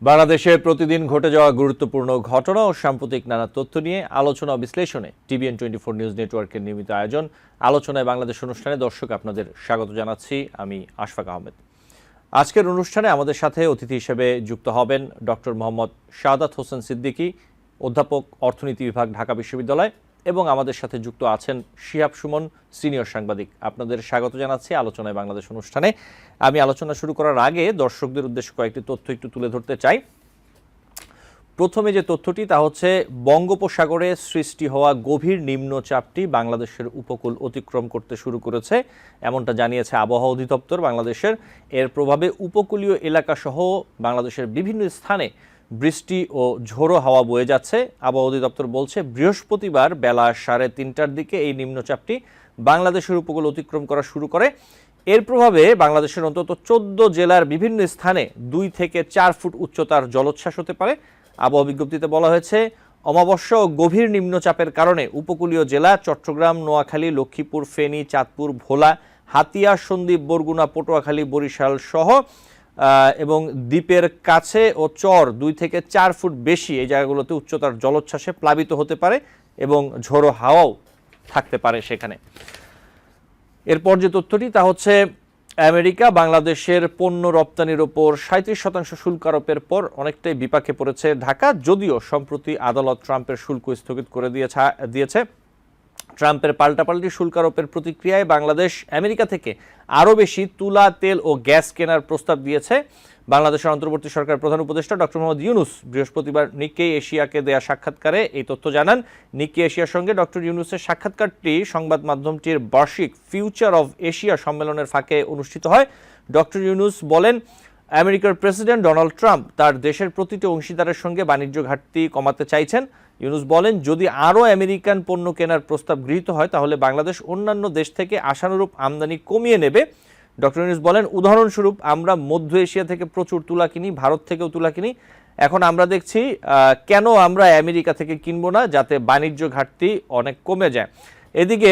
বাংলাদেশে প্রতিদিন ঘটে যাওয়া গুরুত্বপূর্ণ ঘটনা ও সাম্প্রতিক নানা তথ্য নিয়ে আলোচনা ও বিশ্লেষণে TVN24 নিউজ নেটওয়ার্কের নিয়মিত আয়োজন আলোচনায় বাংলাদেশ অনুষ্ঠানে দর্শক আপনাদের স্বাগত জানাচ্ছি। আমি আশফাক আহমেদ। আজকের অনুষ্ঠানে আমাদের সাথে অতিথি হিসেবে যুক্ত হবেন ডক্টর মোহাম্মদ শাহাদাত হোসেন সিদ্দিকী, অধ্যাপক অর্থনীতি বিভাগ, ঢাকা বিশ্ববিদ্যালয়, এবং আমাদের সাথে যুক্ত আছেন শিহাব সুমন, সিনিয়র সাংবাদিক। আপনাদের স্বাগত জানাচ্ছি আলোচনায় বাংলাদেশ অনুষ্ঠানে। আমি আলোচনা শুরু করার আগে দর্শকদের উদ্দেশ্যে কয়েকটি তথ্য একটু তুলে ধরতে চাই। প্রথমে যে তথ্যটি তা হচ্ছে বঙ্গোপসাগরে সৃষ্টি হওয়া গভীর নিম্নচাপটি বাংলাদেশের উপকূল অতিক্রম করতে শুরু করেছে, এমনটা জানিয়েছে আবহাওয়া অধিদপ্তর বাংলাদেশের। এর প্রভাবে উপকূলীয় এলাকাসহ বাংলাদেশের বিভিন্ন স্থানে বৃষ্টি ও ঝোড়ো হাওয়া বয়ে যাচ্ছে। আবহাওয়া অধিদপ্তর বলছে বৃহস্পতিবার বেলা 3:30টার দিকে এই নিম্নচাপটি বাংলাদেশের উপকূল অতিক্রম করা শুরু করে। এর প্রভাবে বাংলাদেশের অন্তত 14 জেলার বিভিন্ন স্থানে 2 থেকে 4 ফুট উচ্চতার জলোচ্ছ্বাস হতে পারে। আবহাওয়া বিজ্ঞপ্তিতে বলা হয়েছে অমাবস্যা ও গভীর নিম্নচাপের কারণে উপকূলীয় জেলা চট্টগ্রাম, নোয়াখালী, লক্ষ্মীপুর, ফেনী, চাঁদপুর, ভোলা, হাতিয়া, সন্দ্বীপ, বরগুনা, পটুয়াখালী, বরিশাল সহ এবং দ্বীপের কাছে ও চর 2 থেকে 4 ফুট বেশি এই জায়গাগুলোতে উচ্চতার জলোচ্ছ্বাসে প্লাবিত হতে পারে এবং ঝোড়ো হাওয়াও থাকতে পারে সেখানে। এরপর যে তথ্যটি তা হচ্ছে আমেরিকা বাংলাদেশের পণ্য রপ্তানির ওপর 37% শুল্ক আরোপের পর অনেকটাই বিপাকে পড়েছে ঢাকা, যদিও সম্প্রতি আদালত ট্রাম্পের শুল্ক স্থগিত করে দিয়েছে। ট্রাম্পের পাল্টাপাল্টি শুল্ক আরোপের প্রতিক্রিয়ায় বাংলাদেশ আমেরিকা থেকে আরও বেশি তুলা, তেল ও গ্যাস কেনার প্রস্তাব দিয়েছে। বাংলাদেশের অন্তর্বর্তী সরকার প্রধান উপদেষ্টা ডক্টর মোহাম্মদ ইউনুস বৃহস্পতিবার নিক্কেই এশিয়াকে দেয়া সাক্ষাৎকারে এই তথ্য জানান। নিক্কেই এশিয়ার সঙ্গে ডক্টর ইউনুসের সাক্ষাৎকারটি সংবাদ মাধ্যমটির বার্ষিক ফিউচার অব এশিয়া সম্মেলনের ফাঁকে অনুষ্ঠিত হয়। ডক্টর ইউনুস বলেন, আমেরিকার প্রেসিডেন্ট ডোনাল্ড ট্রাম্প তার দেশের প্রতিটি অংশীদারের সঙ্গে বাণিজ্য ঘাটতি কমাতে চাইছেন। ইউনুস বলেন, যদি আরও আমেরিকান পণ্য কেনার প্রস্তাব গৃহীত হয় তাহলে বাংলাদেশ অন্যান্য দেশ থেকে আশানুরূপ আমদানি কমিয়ে নেবে। ডক্টর ইউনুস বলেন, উদাহরণস্বরূপ আমরা মধ্য এশিয়া থেকে প্রচুর তুলা কিনি, ভারত থেকেও তুলা কিনি। এখন আমরা দেখছি কেন আমরা আমেরিকা থেকে কিনবো না, যাতে বাণিজ্য ঘাটতি অনেক কমে যায়। এদিকে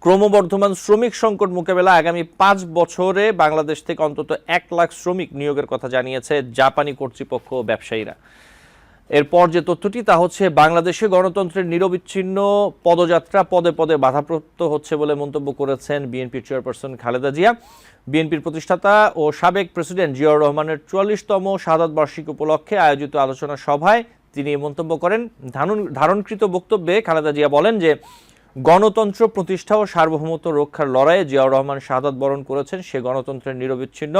ক্রমবর্ধমান শ্রমিক সংকট মোকাবেলা আগামী 5 বছরে বাংলাদেশ থেকে অন্তত 1 লাখ শ্রমিক নিয়োগের কথা জানিয়েছে জাপানি কর্তৃপক্ষ ও ব্যবসায়ীরা। এরপর যে তথ্যটি তা হচ্ছে বাংলাদেশে গণতন্ত্রের নিরবিচ্ছিন্ন পদযাত্রা পদে পদে বাধাপ্রাপ্ত হচ্ছে বলে মন্তব্য করেছেন বিএনপির চেয়ারপারসন খালেদা জিয়া। বিএনপির প্রতিষ্ঠাতা ও সাবেক প্রেসিডেন্ট জিয়াউর রহমানের 44তম শাহাদাত বার্ষিকী উপলক্ষে আয়োজিত আলোচনা সভায় তিনি মন্তব্য করেন। ধারণকৃত বক্তব্যে খালেদা জিয়া বলেন যে গণতন্ত্র প্রতিষ্ঠা ও সার্বভৌমত্ব রক্ষার লড়াইয়ে জিয়াউর রহমান শাহাদাত বরণ করেছেন। সে গণতন্ত্রের নিরবিচ্ছিন্ন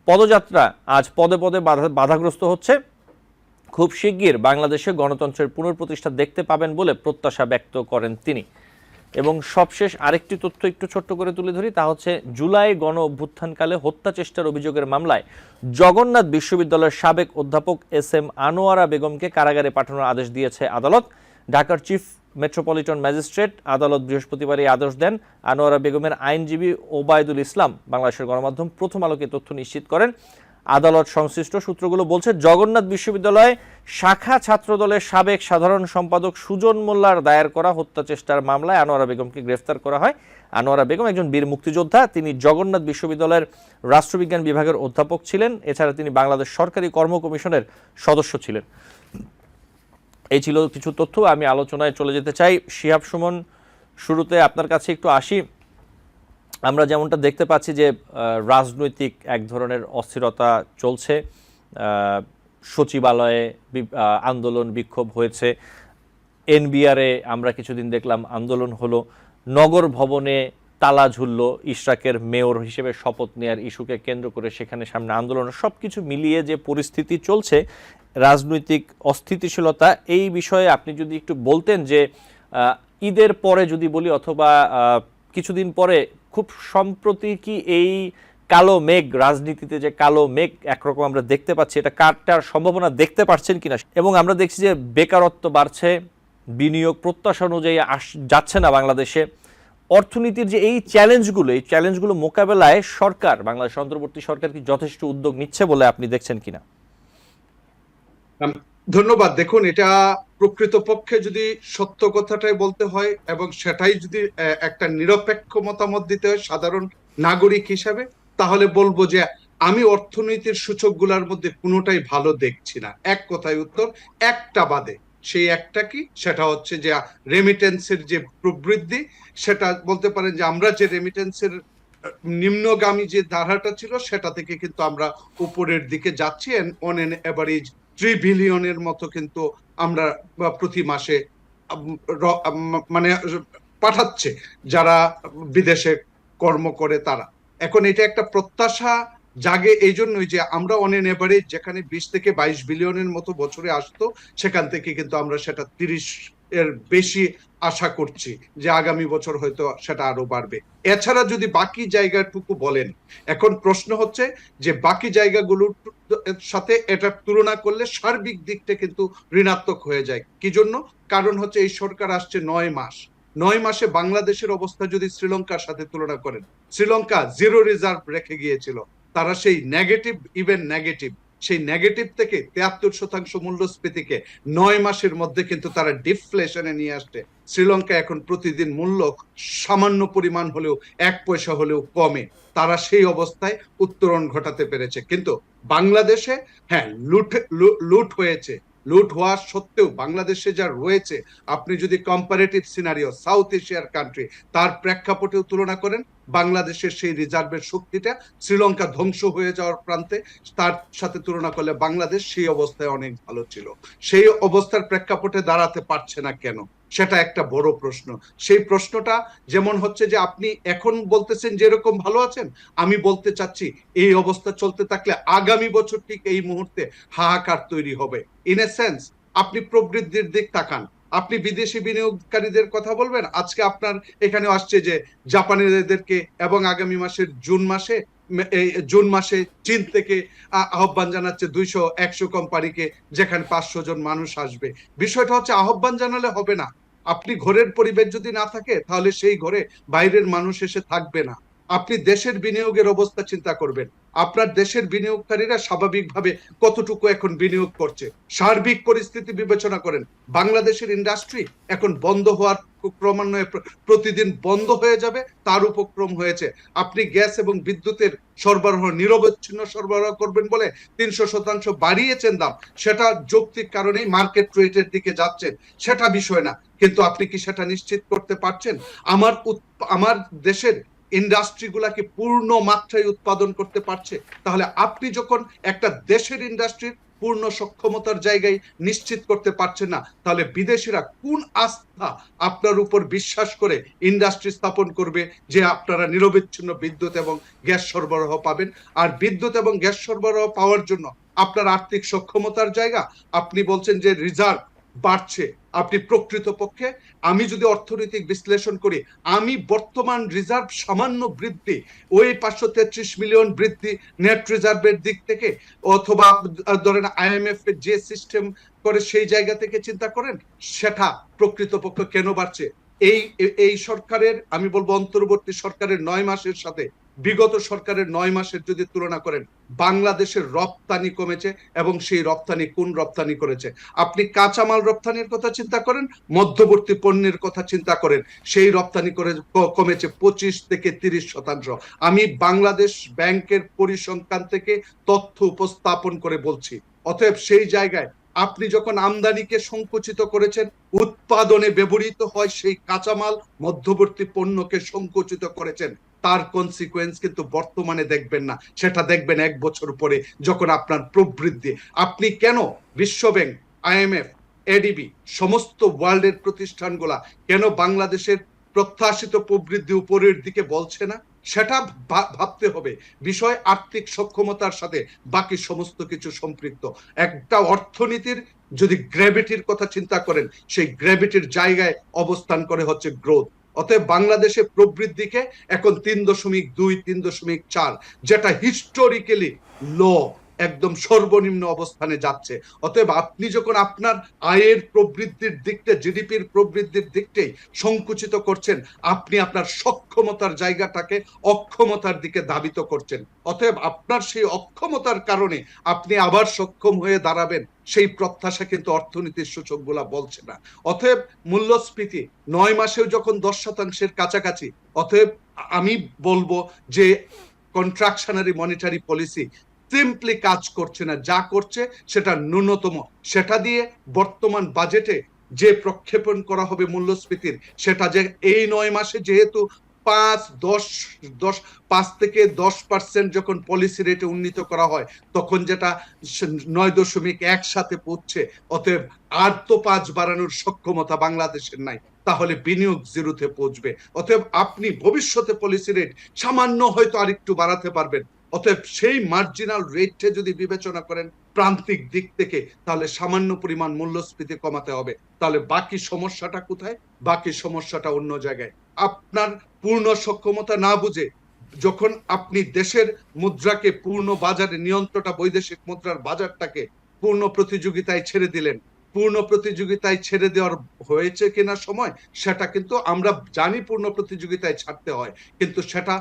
পদযাত্রা আজ পদে পদে বাধাগ্রস্ত হচ্ছে। খুব শিগগির বাংলাদেশে গণতন্ত্রের পুনঃপ্রতিষ্ঠা দেখতে পাবেন বলে প্রত্যাশা ব্যক্ত করেন তিনি। এবং সবশেষ আরেকটি তথ্য একটু ছোট্ট করে তুলে ধরি, তা হচ্ছে জুলাই গণ অভ্যুত্থানকালে হত্যা চেষ্টার অভিযোগের মামলায় জগন্নাথ বিশ্ববিদ্যালয়ের সাবেক অধ্যাপক SM আনোয়ারা বেগমকে কারাগারে পাঠানোর আদেশ দিয়েছে আদালত। ঢাকার চিফ মেট্রোপলিটন ম্যাজিস্ট্রেট আদালত বৃহস্পতিবার এই আদেশ দেন। আনোয়ারা বেগমের আইনজীবী ওবায়দুল ইসলাম বাংলাদেশের গণমাধ্যম প্রথম আলোকে তথ্য নিশ্চিত করেন। আদালত সংশ্লিষ্ট সূত্রগুলো বলছে, জগন্নাথ বিশ্ববিদ্যালয় শাখা ছাত্রদলের সাবেক সাধারণ সম্পাদক সুজন মোল্লার দায়ের করা হত্যা চেষ্টার মামলায় আনোয়ারা বেগমকে গ্রেফতার করা হয়। আনোয়ারা বেগম একজন বীর মুক্তিযোদ্ধা। তিনি জগন্নাথ বিশ্ববিদ্যালয়ের রাষ্ট্রবিজ্ঞান বিভাগের অধ্যাপক ছিলেন। এছাড়া তিনি বাংলাদেশ সরকারি কর্ম কমিশনের সদস্য ছিলেন। এই ছিল কিছু তথ্য। আমি আলোচনায় চলে যেতে চাই। শিহাব সুমন, শুরুতে আপনার কাছে একটু আসি। আমরা যেমনটা দেখতে পাচ্ছি যে রাজনৈতিক এক ধরনের অস্থিরতা চলছে, সচিবালয়ে আন্দোলন বিক্ষোভ হয়েছে, NBR-এ আমরা কিছুদিন দেখলাম আন্দোলন হলো, নগর ভবনে তালা ঝুলল, ইশরাকের মেয়র হিসেবে শপথ নেয়ার ইস্যুকে কেন্দ্র করে সেখানে সামনে আন্দোলন, সব কিছু মিলিয়ে যে পরিস্থিতি চলছে, রাজনৈতিক অস্থিতিশীলতা, এই বিষয়ে আপনি যদি একটু বলতেন যে ঈদের পরে যদি বলি অথবা কিছুদিন পরে খুব সম্প্রতি কি এই কালো মেঘ, রাজনীতিতে যে কালো মেঘ একরকম আমরা দেখতে পাচ্ছি, এটা কাটার সম্ভাবনা দেখতে পাচ্ছেন কিনা? এবং আমরা দেখছি যে বেকারত্ব বাড়ছে, বিনিয়োগ প্রত্যাশা অনুযায়ী যাচ্ছে না বাংলাদেশে। অর্থনীতির যে এই চ্যালেঞ্জগুলো মোকাবেলায় সরকার, বাংলাদেশ অন্তর্বর্তী সরকার কি যথেষ্ট উদ্যোগ নিচ্ছে বলে আপনি দেখছেন কিনা? ধন্যবাদ। দেখুন, এটা প্রকৃতপক্ষে যদি সত্য কথাটাই বলতে হয় এবং সেটাই যদি একটা নিরপেক্ষ মতামত দিতে হয় সাধারণ নাগরিক হিসাবে, তাহলে বলবো যে আমি অর্থনীতির সূচকগুলোর মধ্যে কোনোটাই ভালো দেখছি না। এক কথায় উত্তর, একটা বাদে। সেই একটা কি? সেটা হচ্ছে যে রেমিটেন্সের যে প্রবৃদ্ধি, সেটা বলতে পারেন যে আমরা যে রেমিটেন্সের নিম্নগামী যে ধারাটা ছিল সেটা থেকে কিন্তু আমরা উপরের দিকে যাচ্ছি। অন এন এভারেজ 3 বিলিয়নের মতো কিন্তু আমরা প্রতি মাসে মানে পাঠাচ্ছে যারা বিদেশে কর্ম করে তারা। এখন এটা একটা প্রত্যাশা জাগে এই জন্যই যে আমরা অন এন এভারেজ যেখানে 20 থেকে 22 বিলিয়নের মতো বছরে আসতো, সেখান থেকে কিন্তু আমরা সেটা 30 এর বেশি আশা করছি যে আগামী বছর হয়তো সেটা আরো বাড়বে। এছাড়া যদি বাকি জায়গাটুকু বলেন, এখন প্রশ্ন হচ্ছে যে বাকি জায়গাগুলোর সাথে এটা তুলনা করলে সার্বিক দিকটা কিন্তু ঋণাত্মক হয়ে যায়। কি জন্য? কারণ হচ্ছে এই সরকার আসছে 9 মাস। 9 মাসে বাংলাদেশের অবস্থা যদি শ্রীলঙ্কার সাথে তুলনা করেন, শ্রীলঙ্কা জিরো রিজার্ভ রেখে গিয়েছিল। তারা সেই নেগেটিভ, ইভেন নেগেটিভ, সেই নেগেটিভ থেকে 73% মূল্যস্ফীতিকে 9 মাসের মধ্যে কিন্তু তারা ডিফ্লেশনে নিয়ে আসছে। শ্রীলঙ্কা এখন প্রতিদিন মূল্য সামান্য পরিমাণ হলেও, 1 পয়সা হলেও কমে। তারা সেই অবস্থায় উত্তরণ ঘটাতে পেরেছে। কিন্তু বাংলাদেশে হ্যাঁ, লুট হয়েছে। লুট হওয়ার সত্ত্বেও বাংলাদেশে যা রয়েছে, আপনি যদি কম্পারেটিভ সিনারিও সাউথ এশিয়ার কান্ট্রি তার প্রেক্ষাপটেও তুলনা করেন, বাংলাদেশের সেই রিজার্ভের শক্তিটা শ্রীলঙ্কা ধ্বংস হয়ে যাওয়ার প্রান্তে, তার সাথে তুলনা করলে বাংলাদেশ সেই অবস্থায় অনেক ভালো ছিল। সেই অবস্থার প্রেক্ষাপটে দাঁড়াতে পারছে না কেন? সেটা একটা বড় প্রশ্ন। সেই প্রশ্নটা যেমন হচ্ছে যে আপনি এখন বলতেছেন যে এরকম ভালো আছেন, আমি বলতে চাচ্ছি এই অবস্থা চলতে থাকলে আগামী বছর ঠিক এই মুহূর্তে হাহাকার তৈরি হবে। ইন এ সেন্স, আপনি প্রবৃদ্ধির দিক তাকান, আপনি বিদেশি বিনিয়োগকারীদের কথা বলবেন, আজকে আপনার এখানে আসছে যে জাপানিদেরকে, এবং আগামী মাসের জুন মাসে চীন থেকে আহ্বান জানাচ্ছে 200-100 কোম্পানিকে, যেখানে 500 জন মানুষ আসবে। বিষয়টা হচ্ছে আহ্বান জানালে হবে না। আপনি ঘরের পরিবেশ যদি না থাকে, তাহলে সেই ঘরে বাইরের মানুষ এসে থাকবে না। আপনি দেশের বিনিয়োগের অবস্থা চিন্তা করবেন। আপনার দেশের বিনিয়োগকারীরা স্বাভাবিকভাবে কতটুকু এখন বিনিয়োগ করছে, সার্বিক পরিস্থিতি বিবেচনা করেন। বাংলাদেশের ইন্ডাস্ট্রি এখন বন্ধ হওয়ার ক্রমান্বয়ে প্রতিদিন বন্ধ হয়ে যাবে, তার উপক্রম হয়েছে। আপনি গ্যাস এবং বিদ্যুতের সরবরাহ নিরবচ্ছিন্ন সরবরাহ করবেন বলে 300% বাড়িয়েছেন দাম, সেটা যৌক্তিক কারণেই মার্কেট রেটের দিকে যাচ্ছেন, সেটা বিষয় না। কিন্তু আপনি কি সেটা নিশ্চিত করতে পারছেন আমার দেশের ইন্ডাস্ট্রি গুলাকে পূর্ণ মাত্রায় উৎপাদন করতে পারছে? তাহলে আপনি যখন একটা দেশের ইন্ডাস্ট্রির পূর্ণ সক্ষমতার জায়গায় নিশ্চিত করতে পারছেন না, তাহলে বিদেশিরা কোন আস্থা আপনার উপর বিশ্বাস করে ইন্ডাস্ট্রি স্থাপন করবে যে আপনারা নিরবিচ্ছিন্ন বিদ্যুৎ এবং গ্যাস সরবরাহ পাবেন? আর বিদ্যুৎ এবং গ্যাস সরবরাহ পাওয়ার জন্য আপনার আর্থিক সক্ষমতার জায়গা, আপনি বলছেন যে রিজার্ভ বাড়ছে। আপনি প্রকৃতপক্ষে, আমি যদি অর্থনৈতিক বিশ্লেষণ করি, আমি বর্তমান রিজার্ভ সামান্য বৃদ্ধি, ওই 533 মিলিয়ন বৃদ্ধি নেট রিজার্ভের দিক থেকে, অথবা ধরেন IMF এর যে সিস্টেম করে সেই জায়গা থেকে চিন্তা করেন, সেটা প্রকৃতপক্ষে কেন বাড়ছে? এই এই সরকারের, আমি বলবো অন্তর্বর্তী সরকারের 9 মাসের সাথে বিগত সরকারের 9 মাসের যদি তুলনা করেন, বাংলাদেশের রপ্তানি কমেছে। এবং সেই রপ্তানি কোন রপ্তানি করেছে? আপনি কাঁচামাল রপ্তানির কথা চিন্তা করেন, মধ্যবর্তী পণ্যের কথা চিন্তা করেন, সেই রপ্তানি করে কমেছে 25 থেকে 30%। আমি বাংলাদেশ ব্যাংকের পরিসংখ্যান থেকে তথ্য উপস্থাপন করে বলছি। অতএব সেই জায়গায় আপনি যখন আমদানিকে সংকুচিত করেছেন, উৎপাদনে ব্যবহৃত হয় সেই কাঁচামাল, মধ্যবর্তী পণ্যকে সংকুচিত করেছেন, তার কনসিকুয়েন্স কিন্তু বর্তমানে দেখবেন না, সেটা দেখবেন 1 বছর পরে, যখন আপনার প্রবৃদ্ধি। আপনি কেন বিশ্বব্যাংক, IMF, ADB, সমস্ত ওয়ার্ল্ডের প্রতিষ্ঠানগুলা কেন বাংলাদেশের প্রত্যাশিত প্রবৃদ্ধি উপরের দিকে বলছে না? সেটা ভাবতে হবে। বিষয় আর্থিক সক্ষমতার সাথে বাকি সমস্ত কিছু সম্পৃক্ত। একটা অর্থনীতির যদি গ্র্যাভিটির কথা চিন্তা করেন, সেই গ্র্যাভিটির জায়গায় অবস্থান করে হচ্ছে গ্রোথ। অতএব বাংলাদেশে প্রবৃদ্ধিকে এখন 3.2, 3.4, যেটা হিস্টোরিক্যালি লো, একদম সর্বনিম্ন অবস্থানে যাচ্ছে। অতএব আপনি যখন আপনার আয়ের প্রবৃদ্ধির দিকটা, জিডিপির প্রবৃদ্ধির দিকটাই সংকুচিত করছেন, আপনি আপনার সক্ষমতার জায়গাটাকে অক্ষমতার দিকে ধাবিত করছেন। অতএব আপনার সেই অক্ষমতার কারণে আপনি আবার সক্ষম হয়ে দাঁড়াবেন, সেই প্রত্যাশা কিন্তু অর্থনীতির সূচকগুলা বলছে না। অতএব মূল্যস্ফীতি 9 মাসেও যখন 10%-এর কাছাকাছি, অতএব আমি বলবো যে কন্ট্রাকশনারি মনিটারি পলিসি সিম্পলি কাজ করছে না, যা করছে সেটা ন্যূনতম। সেটা দিয়ে বর্তমান বাজেটে যে প্রক্ষেপণ করা হবে মূল্যস্ফীতির, সেটা যে এই 9 মাসে যেহেতু 5 থেকে 10% যখন পলিসি রেটে উন্নীত করা হয়, তখন যেটা 9.1 সাথে পৌঁছছে। অতএব আর তো 5 বাড়ানোর সক্ষমতা বাংলাদেশের নাই, তাহলে বিনিয়োগ জিরোতে পৌঁছবে। অতএব আপনি ভবিষ্যতে পলিসি রেট সামান্য হয়তো আরেকটু বাড়াতে পারবেন। অতএব সেই মার্জিনাল রেটে যদি বিবেচনা করেন প্রান্তিক দিক থেকে, তাহলে সামান্য পরিমাণ মূল্যস্ফীতি কমাতে হবে। তাহলে বাকি সমস্যাটা কোথায়? বাকি সমস্যাটা অন্য জায়গায়। আপনার পূর্ণ সক্ষমতা না বুঝে যখন আপনি দেশের মুদ্রাকে পূর্ণ বাজারে নিয়ন্ত্রণটা, বৈদেশিক মুদ্রার বাজারটাকে পূর্ণ প্রতিযোগিতায় ছেড়ে দিলেন, পূর্ণ প্রতিযোগিতায় ছেড়ে দেওয়ার হয়েছে কিনা সময়, সেটা কিন্তু আমরা জানি পূর্ণ প্রতিযোগিতায় ছাড়তে হয়, কিন্তু সেটা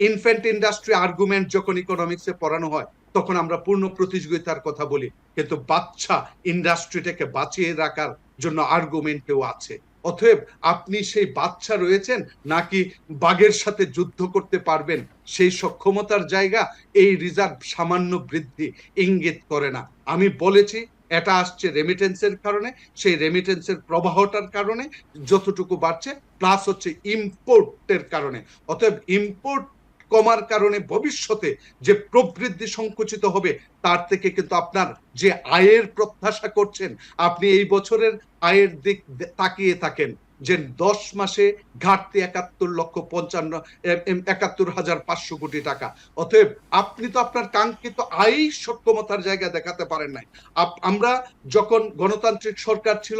ইনফ্যান্ট ইন্ডাস্ট্রি আর্গুমেন্ট যখন ইকোনমিক্সে পড়ানো হয় তখন আমরা পূর্ণ প্রতিযোগিতার কথা বলি, কিন্তু বাচ্চা ইন্ডাস্ট্রিটাকে বাঁচিয়ে রাখার জন্য আর্গুমেন্টেও আছে। অতএব আপনি সেই বাচ্চা রয়েছেন নাকি বাঘের সাথে যুদ্ধ করতে পারবেন, সেই সক্ষমতার জায়গা এই রিজার্ভ সামান্য বৃদ্ধি ইঙ্গিত করে না। আমি বলেছি এটা আসছে রেমিটেন্সের কারণে, সেই রেমিটেন্সের প্রবাহটার কারণে যতটুকু বাড়ছে, প্লাস হচ্ছে ইম্পোর্টের কারণে। অতএব ইম্পোর্ট কমার কারণে ভবিষ্যতে যে প্রবৃদ্ধি সংকুচিত হবে, তার থেকে কিন্তু আপনার যে আয়ের প্রত্যাশা করছেন, আপনি এই বছরের আয়ের দিক তাকিয়ে থাকেন যে 10 মাসে ঘাটতি 71,500 কোটি টাকা। অতএব আপনি তো আপনার কাঙ্ক্ষিত আয় সক্ষমতার জায়গা দেখাতে পারেন নাই। আমরা যখন গণতান্ত্রিক সরকার ছিল,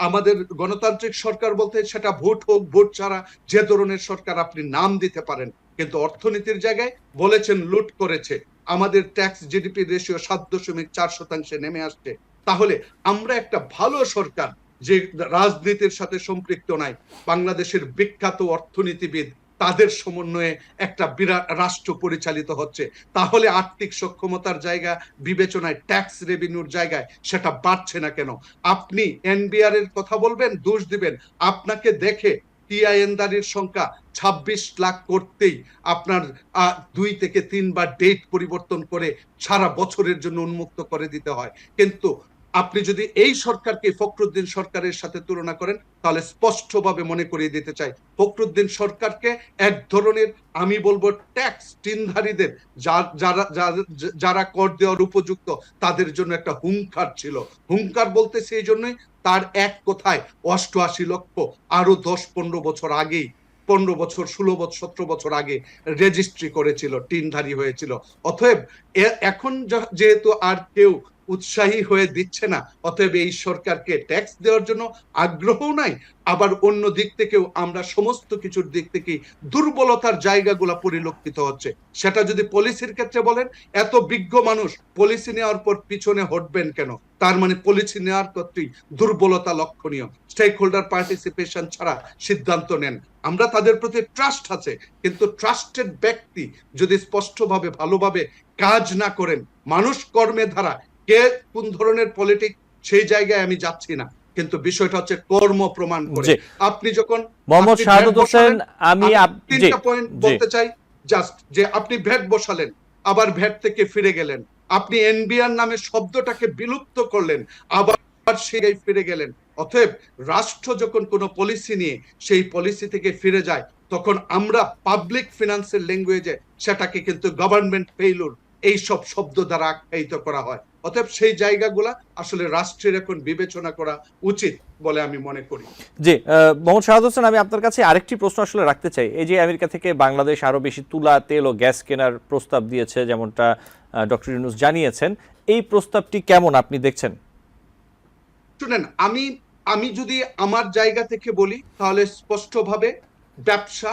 আমাদের গণতান্ত্রিক সরকার বলতে সেটা ভোট হোক ভোট ছাড়া যে ধরনের সরকার আপনি নাম দিতে পারেন, কিন্তু অর্থনীতির জায়গায় বলেছেন লুট করেছে। আমাদের ট্যাক্স জিডিপি রেশিও 7.4% নেমে আসছে। তাহলে আমরা একটা ভালো সরকার যে রাজনীতির সাথে সম্পৃক্ত নাই, বাংলাদেশের বিখ্যাত অর্থনীতিবিদ তাদের সমন্বয়ে একটা বিরাট রাষ্ট্র পরিচালিত হচ্ছে, তাহলে আর্থিক সক্ষমতার জায়গা বিবেচনায়, ট্যাক্স রেভিনিউর জায়গায় সেটা বাড়ছে না কেন? আপনি এনবিআর এর কথা বলবেন, দোষ দিবেন, আপনাকে দেখে টিআইএনদারির সংখ্যা 26 লাখ করতেই আপনার 2 থেকে 3 বার ডেট পরিবর্তন করে সারা বছরের জন্য উন্মুক্ত করে দিতে হয়। কিন্তু আপনি যদি এই সরকারকে ফখরুদ্দিন সরকারের সাথে তুলনা করেন, তাহলে স্পষ্টভাবে মনে করিয়ে দিতে চাই, ফখরুদ্দিন সরকারকে এক ধরনের, আমি বলবো ট্যাক্স টিনধারীদের, যারা কর দেওয়ার উপযুক্ত, তাদের জন্য একটা হুঙ্কার ছিল। হুঙ্কার বলতে সেই জন্যই, তার এক কথায় 88 লক্ষ আরো 10-15 বছর আগেই, 15 বছর 16 বছর 17 বছর আগে রেজিস্ট্রি করেছিল, টিনধারী হয়েছিল। অতএব এখন যেহেতু আর কেউ উৎসাহী হয়ে দিচ্ছে না, অতএব এই সরকারকে ট্যাক্স দেওয়ার জন্য আগ্রহ নাই। আবার অন্য দিক থেকেও আমরা সমস্ত কিছুর দিক থেকে দুর্বলতার জায়গাগুলো পরিলক্ষিত হচ্ছে। সেটা যদি পলিসির ক্ষেত্রে বলেন, এত বিজ্ঞ মানুষ পলিসি নেওয়ার পর পিছনে হটবেন কেন? তার মানে পলিসি নেওয়ার ক্ষেত্রেই দুর্বলতা লক্ষণীয়। স্টেক হোল্ডার পার্টিসিপেশন ছাড়া সিদ্ধান্ত নেন, আমরা তাদের প্রতি ট্রাস্ট আছে, কিন্তু ট্রাস্টেড ব্যক্তি যদি স্পষ্টভাবে ভালোভাবে কাজ না করেন, মানুষ কর্মে ধারা, কে কোন ধরনের পলিটিক সেই জায়গায় আমি যাচ্ছি না, কিন্তু বিষয়টা হচ্ছে কর্ম প্রমাণ করে। আপনি যখন মোহাম্মদ শাহাদাত হোসেন, আমি 3টা পয়েন্ট বলতে চাই জাস্ট, যে আপনি ভ্যাট বসালেন, আবার ভ্যাট থেকে ফিরে গেলেন, আপনি এনবিআর নামে শব্দটাকে বিলুপ্ত করলেন, আবার সেই ফিরে গেলেন। অতএব রাষ্ট্র যখন কোনো পলিসি নিয়ে সেই পলিসি থেকে ফিরে যায়, তখন আমরা পাবলিক ফিনান্সের ল্যাঙ্গুয়েজে সেটাকে কিন্তু গভর্নমেন্ট ফেইলুর এইসব শব্দ দ্বারা আখ্যায়িত করা হয়। অতএব সেই জায়গাগুলা আসলে রাষ্ট্রের এখন বিবেচনা করা উচিত বলে আমি মনে করি। জি, মোহাম্মদ শাহাদাত হোসেন, আমি আপনার কাছে আরেকটি প্রশ্ন আসলে রাখতে চাই। এই যে আমেরিকা থেকে বাংলাদেশ আরো বেশি তুলা, তেল ও গ্যাস কেনার প্রস্তাব দিয়েছে, যেমনটা ডক্টর ইউনূস জানিয়েছেন, এই প্রস্তাবটি কেমন আপনি দেখছেন? শুনেন, আমি যদি আমার জায়গা থেকে বলি, তাহলে স্পষ্টভাবে ব্যবসা,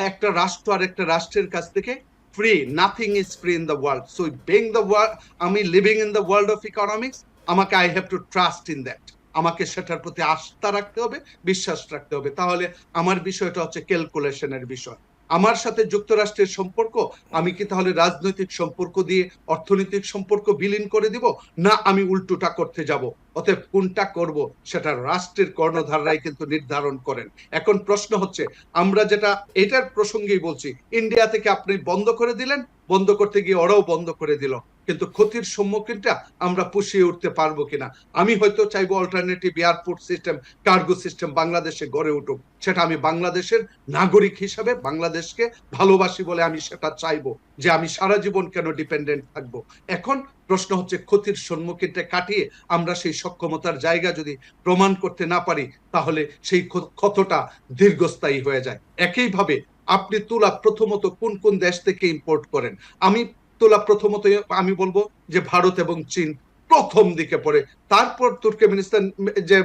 একটা রাষ্ট্র আর একটা রাষ্ট্রের কাছ থেকে free, nothing is free in the world. So being the world, আমি living in the world of economics, আমাকে I have to trust in that, আমাকে সেটার প্রতি আস্থা রাখতে হবে, বিশ্বাস রাখতে হবে। তাহলে আমার বিষয়টা হচ্ছে ক্যালকুলেশনের বিষয়। আমার সাথে যুক্তরাষ্ট্রের সম্পর্ক, আমি কি তাহলে রাজনৈতিক সম্পর্ক দিয়ে অর্থনৈতিক সম্পর্ক বিলীন করে দিব? না, আমি উল্টোটা করতে যাব। অতএব কোনটা করব সেটা রাষ্ট্রের কর্ণধাররাই কিন্তু নির্ধারণ করেন। এখন প্রশ্ন হচ্ছে, আমরা যেটা এটার প্রসঙ্গেই বলছি, ইন্ডিয়া থেকে আপনি বন্ধ করে দিলেন, বন্ধ করতে গিয়ে ওরাও বন্ধ করে দিল, কিন্তু ক্ষতির সম্মুখীনটা আমরা পুষিয়ে উঠতে পারবো কিনা। আমি হয়তো চাইবো alternative airport system, cargo system বাংলাদেশে গড়ে উঠুক, সেটা আমি বাংলাদেশের নাগরিক হিসাবে বাংলাদেশকে ভালোবাসি বলে আমি সেটা চাইবো, যে আমি সারা জীবন কেন ডিপেন্ডেন্ট থাকবো। এখন প্রশ্ন হচ্ছে, ক্ষতির সম্মুখীনটা কাটিয়ে আমরা সেই সক্ষমতার জায়গা যদি প্রমাণ করতে না পারি, তাহলে সেই ক্ষতটা দীর্ঘস্থায়ী হয়ে যায়। একইভাবে আপনি তুলা প্রথমত কোন কোন দেশ থেকে ইম্পোর্ট করেন? আমি তুলা প্রথমত আমি বলবো যে ভারত এবং চীন প্রথম দিকে পড়ে, তারপর তুর্কমেনিস্তান, যে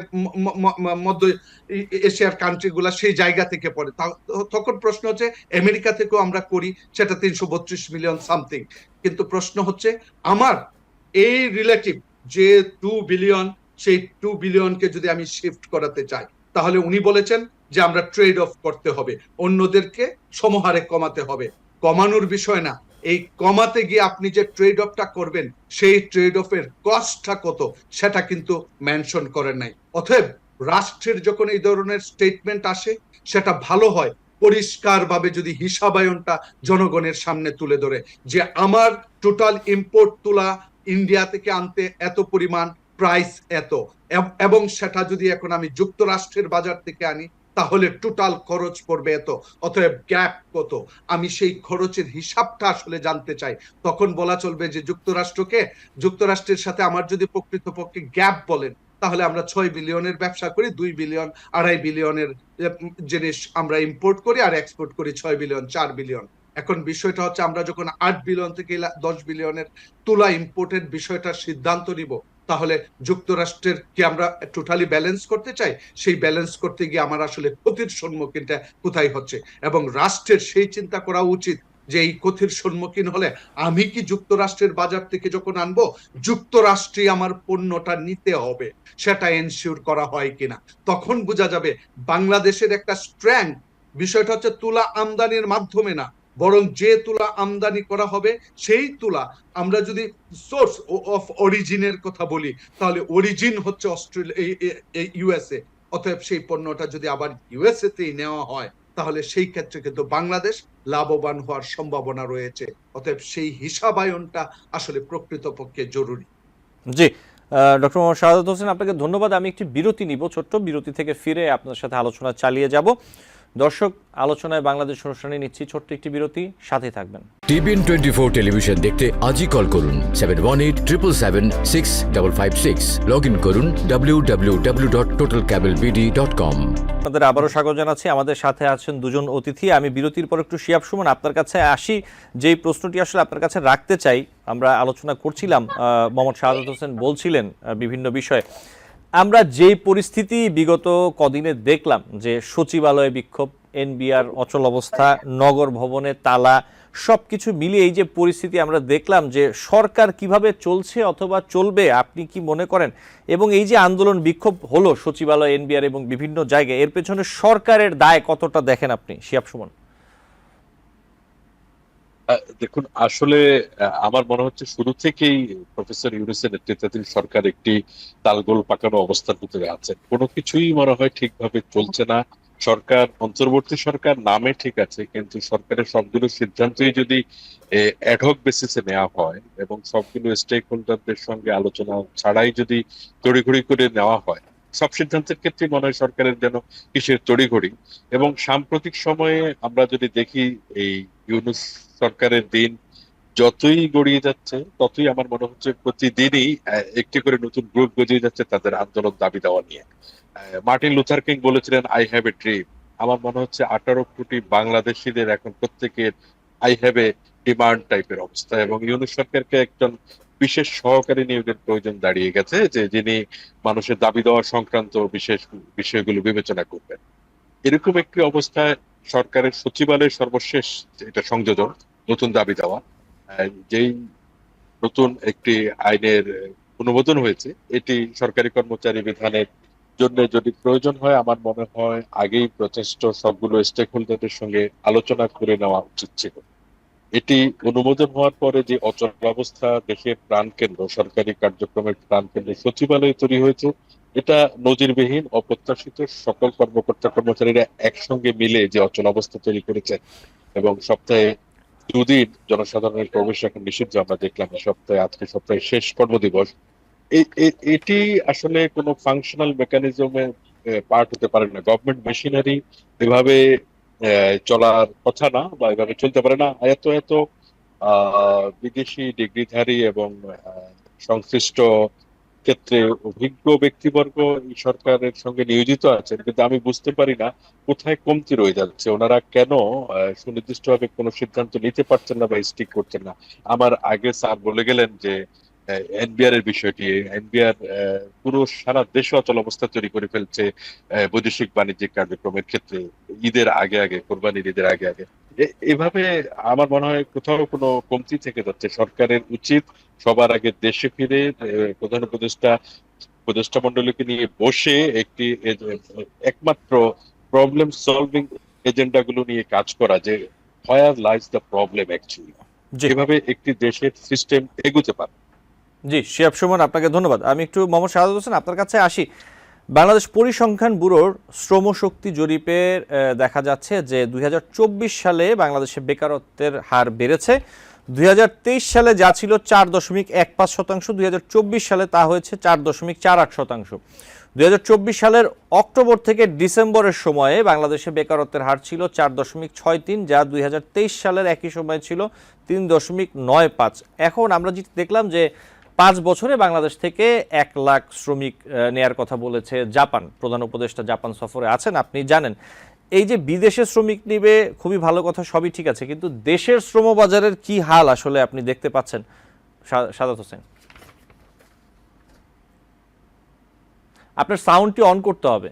মধ্য এশিয়ার কান্ট্রি গুলা সেই জায়গা থেকে পড়ে। তখন প্রশ্ন হচ্ছে, আমেরিকা থেকেও আমরা করি, সেটা 332 মিলিয়ন সামথিং। কিন্তু প্রশ্ন হচ্ছে, আমার এই রিলেটিভ যে 2 বিলিয়ন, সেই 2 বিলিয়নকে যদি আমি শিফট করাতে চাই, তাহলে উনি বলেছেন যে আমরা ট্রেড অফ করতে হবে, অন্যদেরকে সমহারে কমাতে হবে। কমানোর বিষয় না, এই কমাতে গিয়ে আপনি যে ট্রেড অফটা করবেন, সেই ট্রেড অফের কস্টটা কত সেটা কিন্তু মেনশন করেন নাই। অতএব রাষ্ট্রের যখন এই ধরনের স্টেটমেন্ট আসে, সেটা ভালো হয় পরিষ্কারভাবে যদি হিসাবায়নটা জনগণের সামনে তুলে ধরে, যে আমার টোটাল ইম্পোর্ট তুলা ইন্ডিয়া থেকে আনতে এত পরিমাণ, প্রাইস এত, এবং সেটা যদি এখন আমি যুক্তরাষ্ট্রের বাজার থেকে আনি, তাহলে টোটাল খরচ পড়বে এত, অতএব গ্যাপ কত, আমি সেই খরচের হিসাবটা আসলে জানতে চাই। তখন বলা চলবে যে যুক্তরাষ্ট্রের সাথে আমার যদি প্রকৃতপক্ষে গ্যাপ বলেন, তাহলে আমরা 6 বিলিয়নের ব্যবসা করি, 2 বিলিয়ন 2.5 বিলিয়নের জিনিস আমরা ইম্পোর্ট করি, আর এক্সপোর্ট করি 6 বিলিয়ন 4 বিলিয়ন। এখন বিষয়টা হচ্ছে, আমরা যখন 8 বিলিয়ন থেকে 10 বিলিয়নের তুলা ইম্পোর্টের বিষয়টা সিদ্ধান্ত নিব, তাহলে যুক্তরাষ্ট্রের কি আমরা টোটালি ব্যালেন্স করতে চাই? সেই ব্যালেন্স করতে গিয়ে আমার আসলে ক্ষতির সম্মুখীনটা কোথায় হচ্ছে, এবং রাষ্ট্রের সেই চিন্তা করা উচিত যে এই ক্ষতির সম্মুখীন হলে আমি কি যুক্তরাষ্ট্রের বাজার থেকে যখন আনবো, যুক্তরাষ্ট্রে আমার পণ্যটা নিতে হবে, সেটা এনশিওর করা হয় কিনা। তখন বোঝা যাবে বাংলাদেশের একটা স্ট্রেংথ। বিষয়টা হচ্ছে তুলা আমদানির মাধ্যমে না, বরং যে তুলা আমদানি করা হবে, সেই তুলা আমরা যদি সোর্স অফ অরিজিনের কথা বলি, তাহলে অরিজিন হচ্ছে অস্ট্রেলিয়া, ইউএসএ। অতএব সেই পণ্যটা যদি আবার ইউএসএ তেই নেওয়া হয়, তাহলে সেই ক্ষেত্রে কিন্তু বাংলাদেশ লাভবান হওয়ার সম্ভাবনা রয়েছে। অতএব সেই হিসাবায়নটা আসলে প্রকৃতপক্ষে জরুরি। জি, ডক্টর মোহাম্মদ শাহাদাত হোসেন, আপনাকে ধন্যবাদ। আমি একটি বিরতি নিব, ছোট্ট বিরতি থেকে ফিরে আপনার সাথে আলোচনা চালিয়ে যাব। দর্শক, আলোচনায় বাংলাদেশ অনুষ্ঠানে নিচ্ছি ছোট্ট একটি বিরতি, সাথে থাকবেন। টিভিএন 24 টেলিভিশন দেখতে আজই কল করুন 7187776556। লগ ইন করুন www.totalcablebd.com। আপনাদের আবারও স্বাগত জানাচ্ছি। আমাদের সাথে আছেন দুজন অতিথি। আমি বিরতির পর একটু শিহাব সুমন আপনার কাছে আসি, যেই প্রশ্নটি আসলে আপনার কাছে রাখতে চাই। আমরা আলোচনা করছিলাম, মোহাম্মদ শাহাদাত হোসেন বলছিলেন বিভিন্ন বিষয়ে। আমরা যেই পরিস্থিতি বিগত কদিনে দেখলাম, যে সচিবালয়ে বিক্ষোভ, এনবিআর অচল অবস্থা, নগর ভবনে তালা, সবকিছু মিলিয়ে এই যে পরিস্থিতি আমরা দেখলাম, যে সরকার কিভাবে চলছে অথবা চলবে, আপনি কি মনে করেন? এবং এই যে আন্দোলন বিক্ষোভ হলো সচিবালয়, এনবিআর এবং বিভিন্ন জায়গায়, এর পেছনে সরকারের দায় কতটা দেখেন আপনি, শিহাব সুমন? দেখুন, আসলে আমার মনে হচ্ছে শুরু থেকেই প্রফেসর ইউনূসের নেতৃত্বাধীন সরকার একটি তালগোল পাকানো অবস্থার ভিতরে আছে। কোনো কিছুই মনে হয় ঠিকভাবে চলছে না। সরকার, অন্তর্বর্তী সরকার নামে ঠিক আছে, কিন্তু সরকারের সবগুলো সিদ্ধান্তই যদি অ্যাডহক বেসিসে নেওয়া হয় এবং সবগুলো স্টেক হোল্ডারদের সঙ্গে আলোচনা ছাড়াই যদি তড়িঘড়ি করে নেওয়া হয়, সব সিদ্ধান্তের ক্ষেত্রে মনে হয় সরকারের যেন কিসের তড়িঘড়ি। এবং সাম্প্রতিক সময়ে আমরা যদি দেখি, এই ইউনূস সরকারের দিন যতই গড়িয়ে যাচ্ছে, ততই আমার মনে হচ্ছে প্রতিদিনই একটি করে নতুন গ্রুপ গজিয়ে যাচ্ছে তাদের আন্দোলন দাবি দেওয়া নিয়ে। মার্টিন লুথার কিং বলেছিলেন, আই হ্যাভ এ ড্রিম। আমার মনে হচ্ছে 18 কোটি বাংলাদেশিদের এখন প্রত্যেকের আই হ্যাভ এ ডিমান্ড টাইপের অবস্থা, এবং ইউনূস সরকারকে একজন বিশেষ সহকারী নিয়োগের প্রয়োজন দাঁড়িয়ে গেছে, যে যিনি মানুষের দাবি দেওয়া সংক্রান্ত বিশেষ বিষয়গুলো বিবেচনা করবেন। এরকম একটি অবস্থায় সরকারের সচিবালয়ের সর্বশেষ এটা সংযোজন, নতুন দাবি দেওয়া, যেই নতুন একটি আইনের অনুমোদন হয়েছে, এটি সরকারি কর্মচারী বিধানের জন্য যদি প্রয়োজন হয়, আমার মনে হয় আগেই প্রচেষ্ট সবগুলো স্টেক হোল্ডারদের সঙ্গে আলোচনা করে নেওয়া উচিত ছিল। এটি অনুমোদন হওয়ার পরে যে অচলাবস্থা, দেশের প্রাণকেন্দ্র, সরকারি কার্যক্রমের প্রাণকেন্দ্র সচিবালয় তৈরি হয়েছে, এটা নজিরবিহীন, অপ্রত্যাশিত। সকল কর্মকর্তা কর্মচারীরা একসঙ্গে মিলে যে অচলাবস্থা তৈরি করেছে, এবং সপ্তাহে 2 দিন জনসাধারণের প্রবেশ এখন নিষিদ্ধ আমরা দেখলাম এই সপ্তাহে, আজকে সপ্তাহে শেষ কর্মদিবস। এটি আসলে কোনো ফাংশনাল মেকানিজমের পার্ট হতে পারে না। গভর্নমেন্ট মেশিনারি এভাবে চলার কথা না, বা এভাবে চলতে পারে না। এত এত বিদেশি ডিগ্রিধারী এবং সংশ্লিষ্ট ক্ষেত্রে অভিজ্ঞ ব্যক্তিবর্গ এই সরকারের সঙ্গে নিয়োজিত আছেন, কিন্তু আমি বুঝতে পারি না কোথায় কমতি রয়ে যাচ্ছে। ওনারা কেন সুনির্দিষ্টভাবে কোনো সিদ্ধান্ত নিতে পারছেন না বা স্টিক করছেন না। আমার আগে স্যার বলে গেলেন যে এনবিআর এর বিষয়টি, এনবিআর পুরো সারা দেশে অচল অবস্থা তৈরি করে ফেলছে বৈদেশিক বাণিজ্যিক কার্যক্রমের ক্ষেত্রে, ঈদের আগে আগে, কোরবানির ঈদের আগে আগে। এভাবে আমার মনে হয় কোথাও কোনো কমতি থেকে যাচ্ছে। সরকারের উচিত সবার আগে দেশে ফিরে প্রধান উপদেষ্টা মন্ডলীকে নিয়ে বসে একটি একমাত্র প্রবলেম সলভিং এজেন্ডা গুলো নিয়ে কাজ করা, যে হোয়ার লাইজ দ্য প্রবলেম অ্যাকচুয়ালি, জি যেভাবে একটি দেশের সিস্টেম এগুতে পারে। জি, শিহাব সুমন, আপনাকে ধন্যবাদ। আমি একটু মোহাম্মদ শাহাদাত হোসেন আপনার কাছে আসি। বাংলাদেশ পরিসংখ্যান ব্যুরোর শ্রমশক্তি জরিপের দেখা যাচ্ছে যে 2024 সালে বাংলাদেশে বেকারত্বের হার বেড়েছে। 2023 সালে যা ছিল 4.15%, 2024 সালে তা হয়েছে 4.48%। 2024 সালের অক্টোবর থেকে ডিসেম্বরের সময়ে বাংলাদেশে বেকারত্বের হার ছিল 4.63, যা 2023 সালের একই সময় ছিল 3.95। এখন আমরা যেটা দেখলাম যে 5 বছরে বাংলাদেশ থেকে 1 লাখ শ্রমিক নেয়ার কথা বলেছে জাপান। প্রধান উপদেষ্টা জাপান সফরে আছেন, আপনি জানেন। এই যে বিদেশে শ্রমিক নিবে, খুবই ভালো কথা, সবই ঠিক আছে, কিন্তু দেশের শ্রমবাজারের কি হাল আসলে আপনি দেখতে পাচ্ছেন? সাদাত হোসেন, আপনার সাউন্ডটি অন করতে হবে।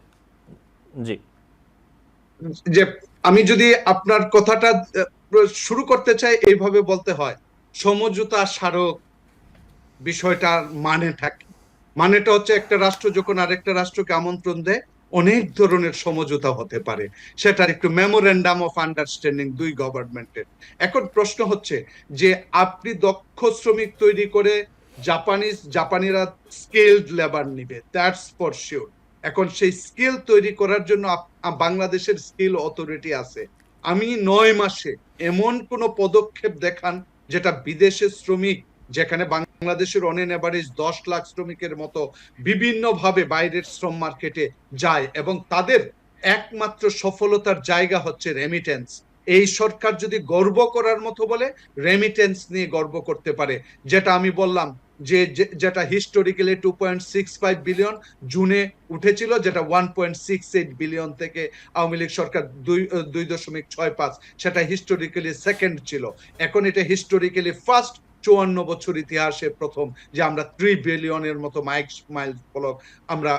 জি, যে আমি যদি আপনার কথাটা শুরু করতে চাই, এইভাবে বলতে হয়, সমঝোতা স্মারক বিষয়টার মানেটা কি? মানেটা হচ্ছে একটা রাষ্ট্র যখন আরেকটা রাষ্ট্রকে আমন্ত্রণ দেয়, অনেক ধরনের সমঝোতা হতে পারে, সেটার একটু মেমোরেন্ডাম অফ আন্ডারস্ট্যান্ডিং দুই গভর্নমেন্টের। এখন প্রশ্ন হচ্ছে যে আপনি দক্ষ শ্রমিক তৈরি করে জাপানিরা স্কিলড লেবার নিবে, দ্যাটস ফর শিওর। এখন সেই স্কিল তৈরি করার জন্য বাংলাদেশের স্কিল অথরিটি আছে। আমি 9 মাসে এমন কোন পদক্ষেপ দেখান যেটা বিদেশের শ্রমিক, যেখানে বাংলাদেশের অন এন এভারেজ 10 লাখ শ্রমিকের মতো বিভিন্ন ভাবে বাইরের শ্রম মার্কেটে যায়, এবং তাদের একমাত্র সফলতার জায়গা হচ্ছে রেমিটেন্স। এই সরকার যদি গর্ব করার মতো বলে, রেমিটেন্স নিয়ে গর্ব করতে পারে। যেটা আমি বললাম যে যেটা হিস্টোরিক্যালি 2.65 বিলিয়ন জুনে উঠেছিল, যেটা 1.68 বিলিয়ন থেকে আওয়ামী লীগ সরকার 2.65, সেটা হিস্টোরিক্যালি সেকেন্ড ছিল। এখন এটা হিস্টোরিক্যালি ফার্স্ট, 54 বছর ইতিহাসে প্রথম যে আমরা 3 বিলিয়নের মতো মাইল ফলক আমরা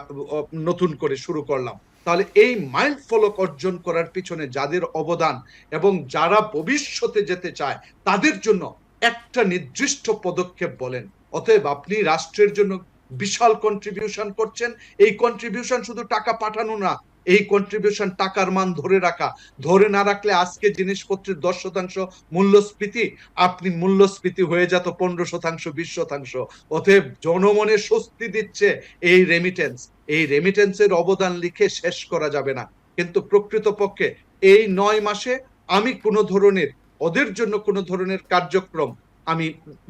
নতুন করে শুরু করলাম। তাহলে এই মাইল ফলক অর্জন করার পিছনে যাদের অবদান এবং যারা ভবিষ্যতে যেতে চায়, তাদের জন্য একটা নির্দিষ্ট পদক্ষেপ বলেন। অতএব আপনি রাষ্ট্রের জন্য বিশাল কন্ট্রিবিউশন করছেন। এই কন্ট্রিবিউশন শুধু টাকা পাঠানো না, এই কন্ট্রিবিউশন টাকার মান ধরে রাখা। ধরে না রাখলে আজকে জিনিসপত্রের 10% মূল্যস্ফীতি, আপনি মূল্যস্ফীতি হয়ে যেত 15%, 20%। অতএব জনমনে স্বস্তি দিচ্ছে এই রেমিটেন্স। এই রেমিটেন্সের অবদান লিখে শেষ করা যাবে না, কিন্তু প্রকৃতপক্ষে এই 9 মাসে আমি কোনো ধরনের ওদের জন্য কোনো ধরনের কার্যক্রম আমি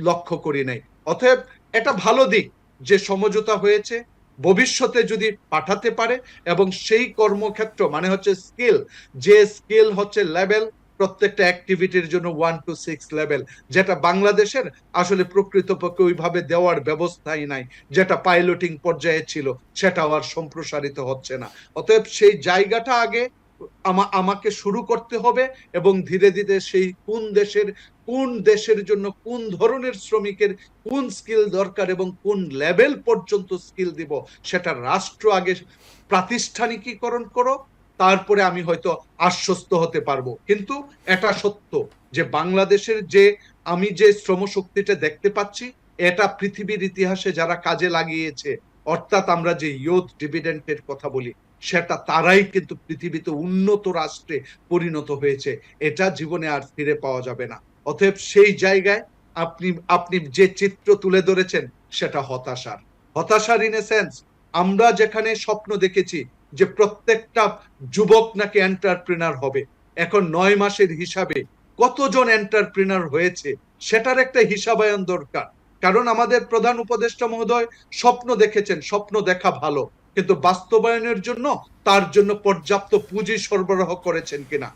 লক্ষ্য করি নাই। অতএব এটা ভালো দিক যে সমঝোতা হয়েছে। ভবিষ্যতে যদি পাঠাতে পারে, এবং সেই কর্মক্ষেত্র মানে হচ্ছে স্কিল, যে স্কিল হচ্ছে লেভেল প্রত্যেকটা অ্যাক্টিভিটির জন্য 1 to 6 লেভেল, যেটা বাংলাদেশের আসলে প্রকৃতপক্ষে ওইভাবে দেওয়ার ব্যবস্থাই নাই। যেটা পাইলটিং পর্যায়ে ছিল সেটাও আর সম্প্রসারিত হচ্ছে না। অতএব সেই জায়গাটা আগে আমাকে শুরু করতে হবে, এবং ধীরে ধীরে সেই কোন দেশের জন্য কোন ধরনের শ্রমিকের কোন স্কিল দরকার এবং কোন লেভেল পর্যন্ত স্কিল দিব, সেটা রাষ্ট্র আগে প্রাতিষ্ঠানিকীকরণ করো, তারপরে আমি হয়তো আশ্বস্ত হতে পারবো। কিন্তু এটা সত্য যে বাংলাদেশের আমি যে শ্রমশক্তিটা দেখতে পাচ্ছি, এটা পৃথিবীর ইতিহাসে যারা কাজে লাগিয়েছে, অর্থাৎ আমরা যে ইয়ুথ ডিভিডেন্টের কথা বলি, সেটা তারাই কিন্তু পৃথিবীতে উন্নত রাষ্ট্রে পরিণত হয়েছে। এটা জীবনে আর ফিরে পাওয়া যাবে না। অতএব সেই জায়গায় আপনি আপনি যে চিত্র তুলে ধরেছেন সেটা হতাশার ইন এ সেন্স। আমরা যেখানে স্বপ্ন দেখেছি যে প্রত্যেকটা যুবক নাকি এন্টারপ্রেনার হবে, এখন 9 মাসের হিসাবে কতজন এন্টারপ্রেনার হয়েছে সেটার একটা হিসাবায়ন দরকার। কারণ আমাদের প্রধান উপদেষ্টা মহোদয় স্বপ্ন দেখেছেন, স্বপ্ন দেখা ভালো, কিন্তু বাস্তবায়নের জন্য তার জন্য পর্যাপ্ত পুঁজি সরবরাহ করেছেন কিনা,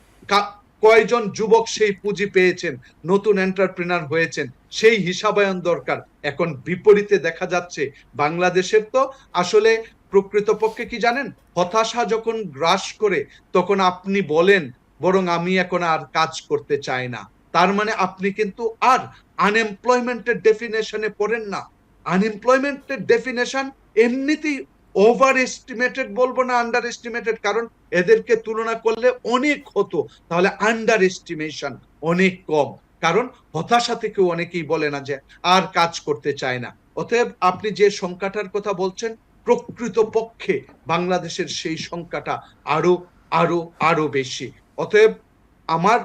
কয়জন যুবক সেই পুঁজি পেয়েছেন, নতুন এন্টারপ্রেনার হয়েছেন, সেই হিসাবায়ন দরকার। এখন বিপরীতে দেখা যাচ্ছে বাংলাদেশের তো আসলে প্রকৃতপক্ষে কি জানেন, হতাশা যখন গ্রাস করে তখন আপনি বলেন বরং আমি এখন আর কাজ করতে চাই না। তার মানে আপনি কিন্তু আর আনএমপ্লয়মেন্টের ডেফিনেশনে পড়েন না। আনএমপ্লয়মেন্টের ডেফিনেশন এমনিতেই ওভার এস্টিমেটেড, বলবো না আন্ডার এস্টিমেটেড, কারণ এদেরকে তুলনা করলে অনেক হতো, তাহলে আন্ডার এস্টিমেশন অনেক কম। কারণ হতাশা থেকে অনেকেই বলে না যে আর কাজ করতে চায় না। অতএব আপনি যে সংখ্যাটার কথা বলছেন, প্রকৃত পক্ষে বাংলাদেশের সেই সংখ্যাটা আরো আরো আরো বেশি। অতএব আমার